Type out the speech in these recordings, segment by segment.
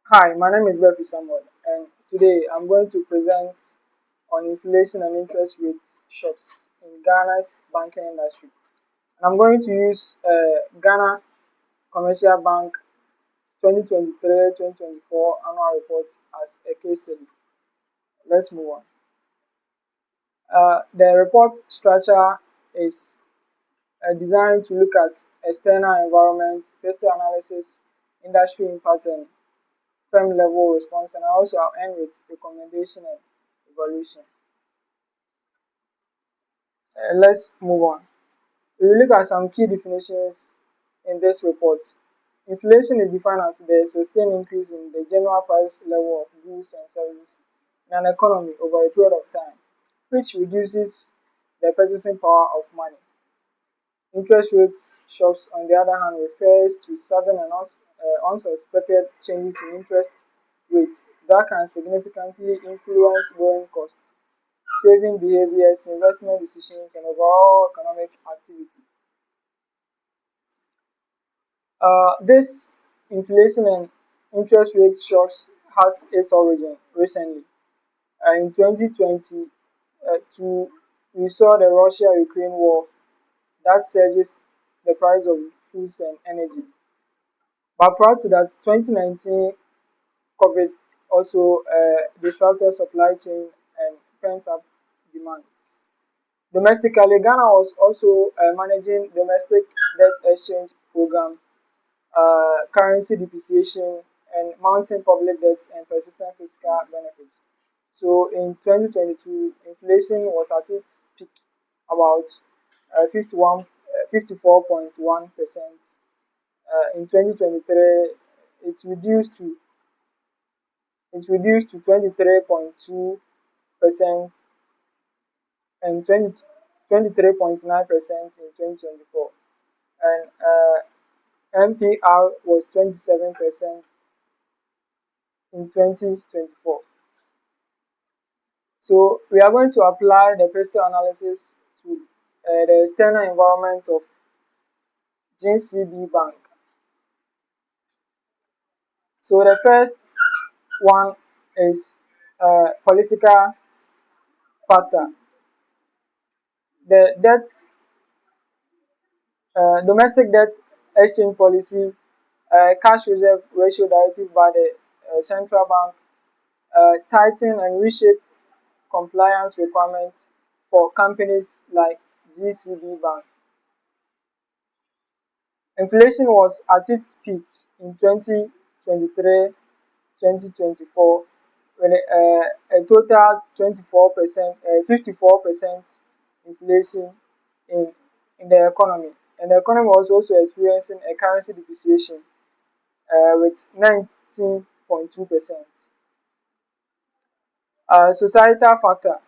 Hi, my name is Befi Samuel, and today I'm going to present on inflation and interest rates shocks in Ghana's banking industry. And I'm going to use Ghana Commercial Bank 2023-2024 annual report as a case study. Let's move on. The report structure is designed to look at external environment, PESTEL analysis, industry impact, and firm level response, and also I'll end with recommendation and evaluation. Let's move on. We will look at some key definitions in this report. Inflation is defined as the sustained increase in the general price level of goods and services in an economy over a period of time, which reduces the purchasing power of money. Interest rates shocks, on the other hand, refers to sudden and unsuspected changes in interest rates that can significantly influence borrowing costs, saving behaviors, investment decisions, and overall economic activity. This inflation and interest rate shocks has its origin recently. In 2022, we saw the Russia-Ukraine war that surges the price of foods and energy. But prior to that, 2019 COVID also disrupted supply chain and pent up demands. Domestically, Ghana was also managing domestic debt exchange program, currency depreciation, and mounting public debt and persistent fiscal benefits. So in 2022, inflation was at its peak, about 54.1%. In 2023, it's reduced to 23.2% and 23.9% in 2024, and MPR was 27% in 2024. So we are going to apply the PESTEL analysis to the external environment of GCB Bank. So the first one is political factor. The domestic debt exchange policy, cash reserve ratio directive by the central bank, tighten and reshape compliance requirements for companies like GCB Bank. Inflation was at its peak in 2023-2024 with a total 54% inflation in, in the economy. And the economy was also experiencing a currency depreciation with 19.2%. Societal factor.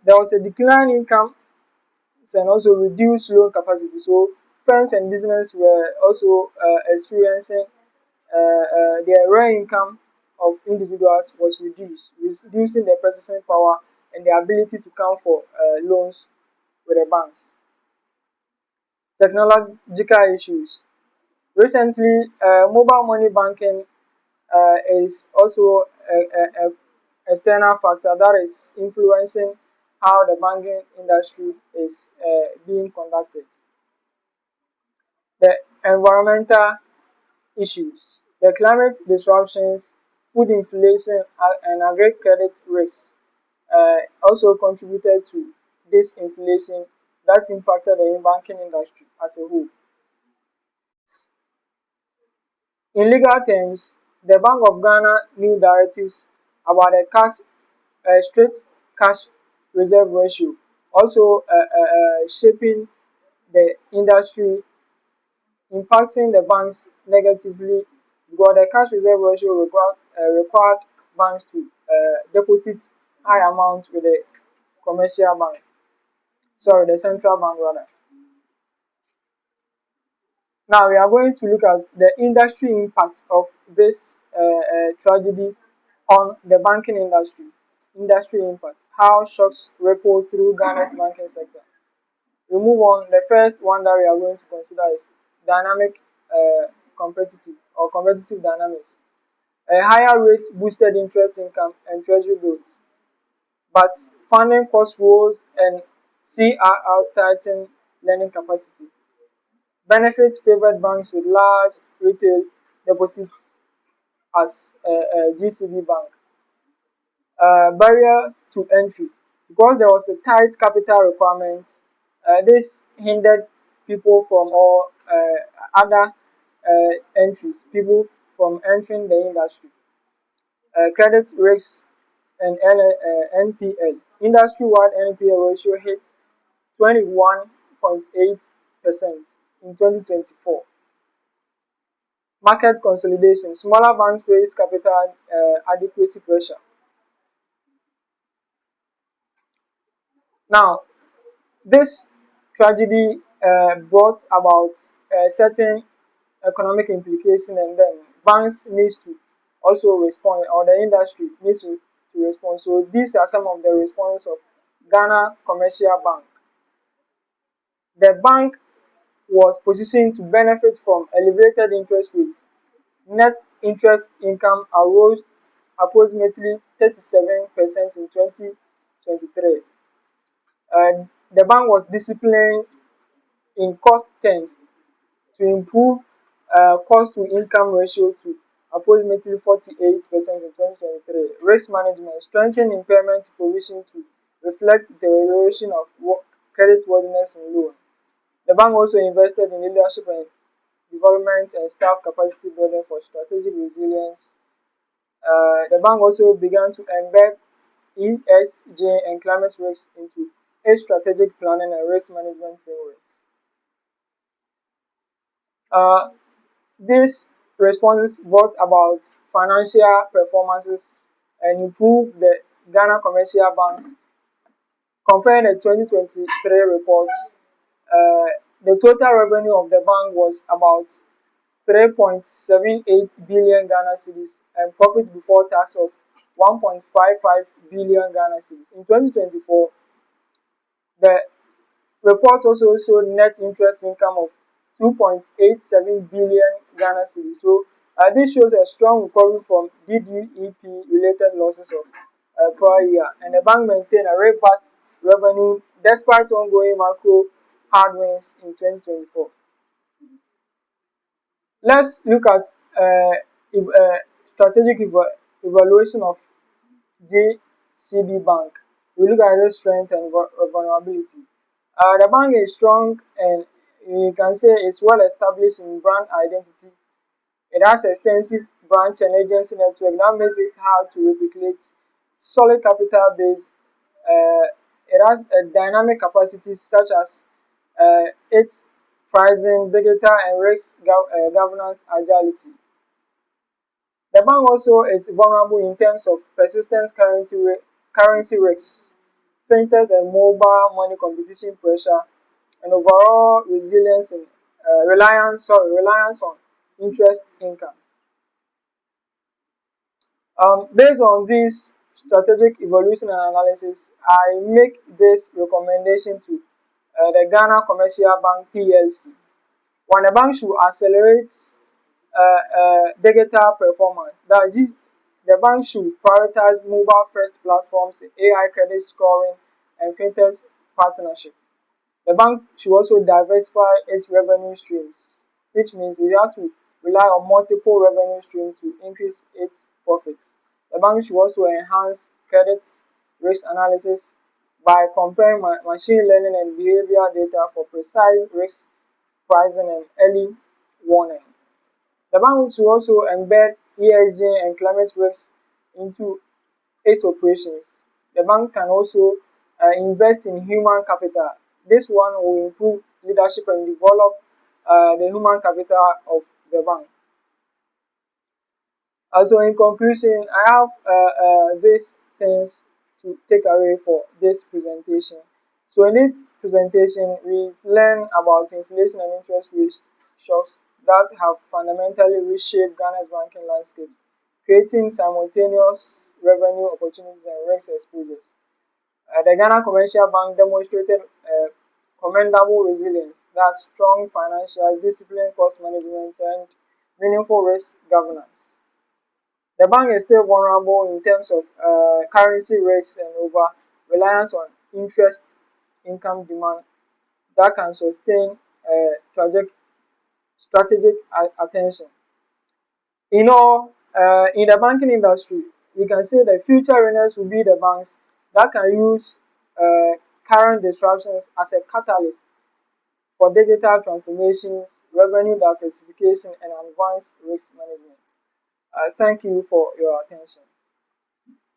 There was a decline in income and also reduced loan capacity. So firms and business were also experiencing their real income of individuals was reduced, reducing their purchasing power and their ability to come for loans with the banks. Technological issues. Recently, mobile money banking is also a external factor that is influencing how the banking industry is being conducted. The environmental issues, the climate disruptions, food inflation, and agri credit risks also contributed to this inflation that impacted the banking industry as a whole. In legal terms, the Bank of Ghana new directives about the straight cash reserve ratio also shaping the industry, impacting the banks negatively because the cash reserve ratio required banks to deposit high amounts with the commercial bank, sorry, the central bank rather. Now we are going to look at the industry impact of this tragedy on the banking industry. Industry impact, how shocks ripple through Ghana's banking sector. We move on. The first one that we are going to consider is dynamic competitive dynamics. A higher rate boosted interest income and treasury bills, but funding costs rose and CRR tightened lending capacity. Benefits favored banks with large retail deposits as GCB Bank. Barriers to entry. Because there was a tight capital requirement, this hindered people from or other entries, people from entering the industry. Credit risks and NPL. Industry-wide NPL ratio hit 21.8% in 2024. Market consolidation. Smaller banks face capital adequacy pressure. Now, this tragedy brought about certain economic implication, and then banks needs to also respond, or the industry needs to respond. So these are some of the responses of Ghana Commercial Bank. The bank was positioned to benefit from elevated interest rates. Net interest income arose approximately 37% in 2023. The bank was disciplined in cost terms to improve cost to income ratio to approximately 48% in 2023. Risk management strengthened impairment provision to reflect deterioration of credit worthiness in loan. The bank also invested in leadership and development and staff capacity building for strategic resilience. The bank also began to embed ESG and climate risk into its strategic planning and risk management frameworks. Uh, these responses brought about financial performances and improved the Ghana Commercial Bank's. Comparing the 2023 reports, the total revenue of the bank was about 3.78 billion Ghana cedis and profit before tax of 1.55 billion Ghana cedis. In 2024, the report also showed net interest income of 2.87 billion Ghana cedis. So this shows a strong recovery from DDEP related losses of prior year, and the bank maintained a robust revenue despite ongoing macro headwinds in 2024. Let's look at strategic evaluation of GCB Bank. We look at its strength and vulnerability. The bank is strong, and you can say it's well established in brand identity. It has extensive branch and agency network that makes it hard to replicate. Solid capital base. It has a dynamic capacity such as its pricing, digital and risk governance agility. The bank also is vulnerable in terms of persistent currency risks, fintech and mobile money competition pressure, and overall resilience in reliance on interest income. Based on this strategic evolution and analysis, I make this recommendation to the Ghana Commercial Bank PLC. One, the bank should accelerate digital performance. That is, the bank should prioritize mobile first platforms, AI credit scoring, and fintech partnership. The bank should also diversify its revenue streams, which means it has to rely on multiple revenue streams to increase its profits. The bank should also enhance credit risk analysis by comparing machine learning and behavioral data for precise risk pricing and early warning. The bank should also embed ESG and climate risks into its operations. The bank can also invest in human capital. This one will improve leadership and develop the human capital of the bank. Also, in conclusion, I have these things to take away for this presentation. So, in this presentation, we learn about inflation and interest rate shocks that have fundamentally reshaped Ghana's banking landscape, creating simultaneous revenue opportunities and risk exposures. The Ghana Commercial Bank demonstrated commendable resilience, that's strong financial discipline, cost management, and meaningful risk governance. the bank is still vulnerable in terms of currency risks and over reliance on interest income demand that can sustain strategic attention. In the banking industry, we can say the future winners will be the banks that can use current disruptions as a catalyst for digital transformations, revenue diversification, and advanced risk management. Thank you for your attention.